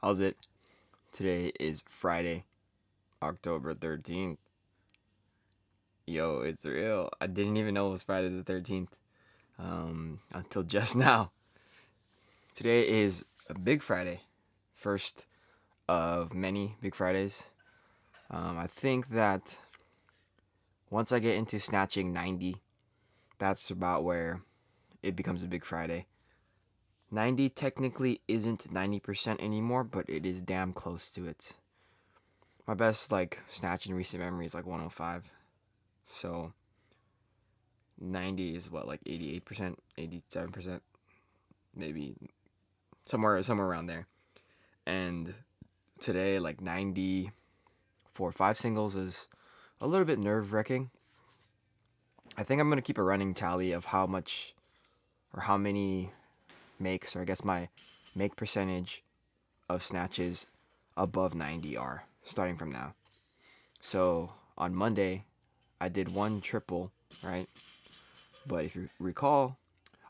How's it? Today is Friday, October 13th. Yo, it's real. I didn't even know it was Friday the 13th until just now. Today is a big Friday, first of many big Fridays. I think that once I get into snatching 90, that's about where it becomes a big Friday. 90 technically isn't 90% anymore, but it is damn close to it. My best snatch in recent memory is 105. So 90 is what, 88%, 87%, maybe somewhere around there. And today 90 for 5 singles is a little bit nerve-wracking. I think I'm going to keep a running tally of how much or how many makes, or I guess my make percentage of snatches above 90 are starting from now. So on Monday I did one triple, right? But if you recall,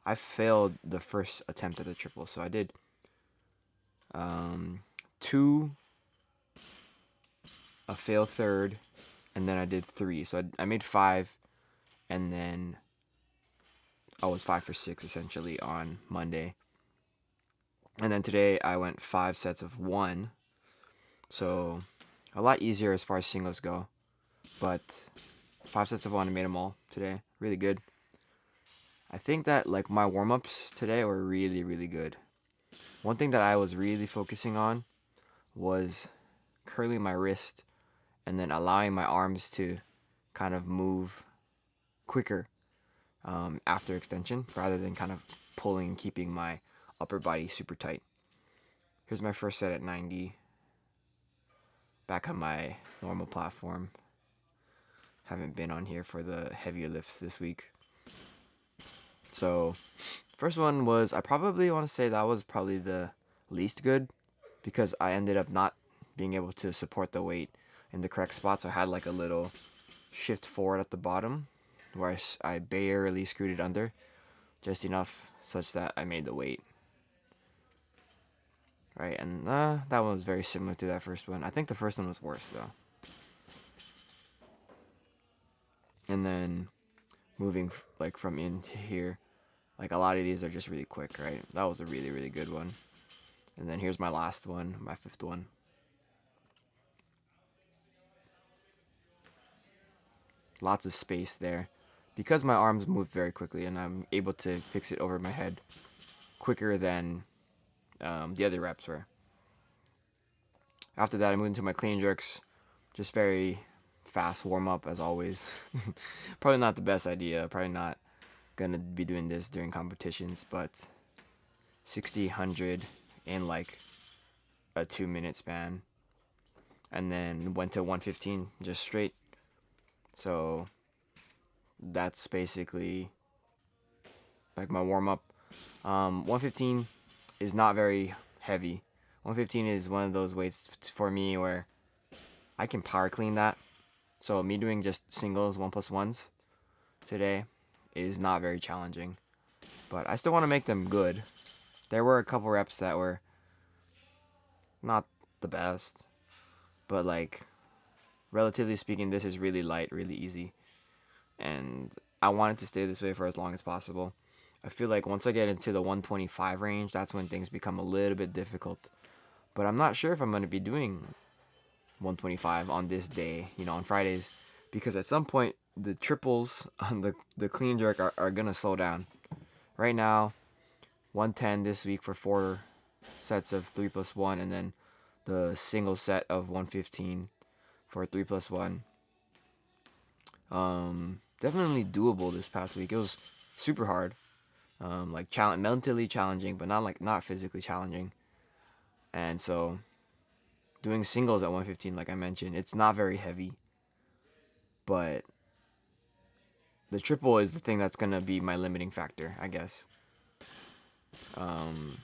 I failed the first attempt at the triple. So I did two, a fail third, and then I did three. So I made five, and then I was 5 for 6 essentially on Monday. And then today I went 5 sets of 1. So a lot easier as far as singles go. But 5 sets of 1, I made them all today. Really good. I think that my warm-ups today were really, really good. One thing that I was really focusing on was curling my wrist and then allowing my arms to kind of move quicker after extension rather than kind of pulling and keeping my upper body super tight. Here's my first set at 90. Back on my normal platform. Haven't been on here for the heavier lifts this week. So, first one was, I probably want to say that was probably the least good because I ended up not being able to support the weight in the correct spots. I had a little shift forward at the bottom where I barely screwed it under, just enough such that I made the weight. Right, and that one was very similar to that first one. I think the first one was worse though. And then moving from in to here, a lot of these are just really quick, right? That was a really, really good one. And then here's my last one, my fifth one. Lots of space there. Because my arms move very quickly and I'm able to fix it over my head quicker than the other reps were. After that, I moved into my clean jerks. Just very fast warm-up as always. Probably not the best idea. Probably not gonna be doing this during competitions, but 60, 100 in a 2-minute span. And then went to 115 just straight. So that's basically my warm-up. 115 is not very heavy. 115 is one of those weights for me where I can power clean that. So me doing just singles 1+1s today is not very challenging. But I still want to make them good. There were a couple reps that were not the best. But relatively speaking, this is really light, really easy. And I want it to stay this way for as long as possible. I feel like once I get into the 125 range, that's when things become a little bit difficult. But I'm not sure if I'm going to be doing 125 on this day, on Fridays. Because at some point, the triples on the clean jerk are going to slow down. Right now, 110 this week for 4 sets of 3+1. And then the single set of 115 for 3+1. Definitely doable this past week. It was super hard. Mentally challenging, but not physically challenging. And so doing singles at 115, like I mentioned, it's not very heavy. But the triple is the thing that's going to be my limiting factor, I guess. Don't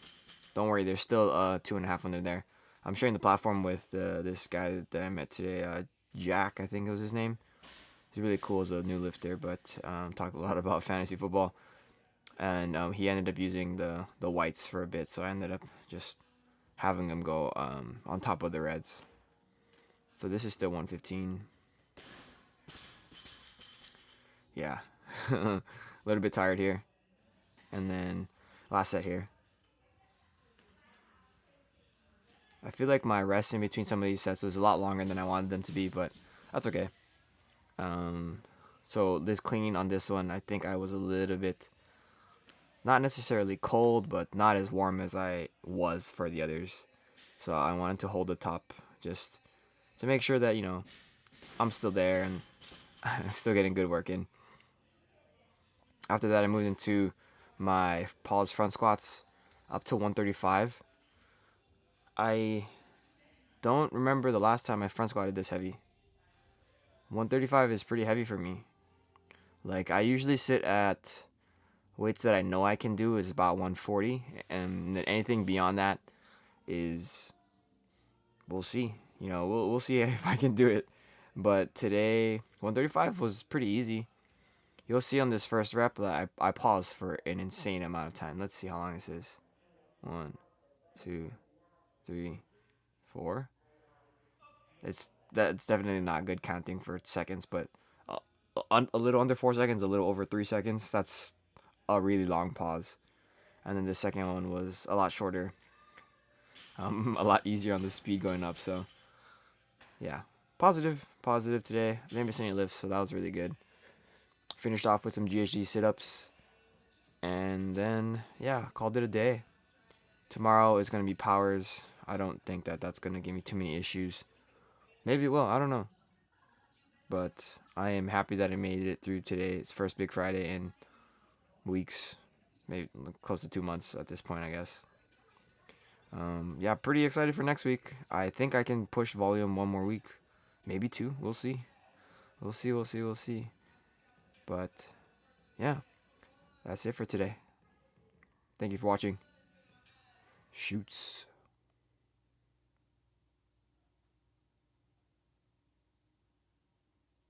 worry, there's still 2.5 under there. I'm sharing the platform with this guy that I met today, Jack, I think was his name. He's really cool as a new lifter, but talked a lot about fantasy football. And he ended up using the whites for a bit, so I ended up just having them go on top of the reds. So this is still 115. Yeah, a little bit tired here. And then last set here. I feel like my rest in between some of these sets was a lot longer than I wanted them to be, but that's okay. So this cleaning on this one, I think I was a little bit, not necessarily cold, but not as warm as I was for the others. So I wanted to hold the top just to make sure that, you know, I'm still there and still getting good work in. After that, I moved into my pause front squats up to 135. I don't remember the last time I front squatted this heavy. 135 is pretty heavy for me. Like, I usually sit at weights that I know I can do is about 140, and anything beyond that is, we'll see. You know, we'll see if I can do it. But today, 135 was pretty easy. You'll see on this first rep that I paused for an insane amount of time. Let's see how long this is. 1, 2, 3, 4. That's definitely not good counting for seconds, but a little under 4 seconds, a little over 3 seconds. That's a really long pause. And then the second one was a lot shorter, a lot easier on the speed going up. So yeah, positive today. I didn't miss any lifts, so that was really good. Finished off with some GHD sit-ups, and then yeah, called it a day. Tomorrow is gonna be powers. I don't think that that's gonna give me too many issues. Maybe it will. I don't know. But I am happy that I made it through today. It's first big Friday in weeks, maybe close to 2 months at this point, I guess. Yeah, pretty excited for next week. I think I can push volume one more week, maybe 2. We'll see. We'll see. But yeah, that's it for today. Thank you for watching. Shoots.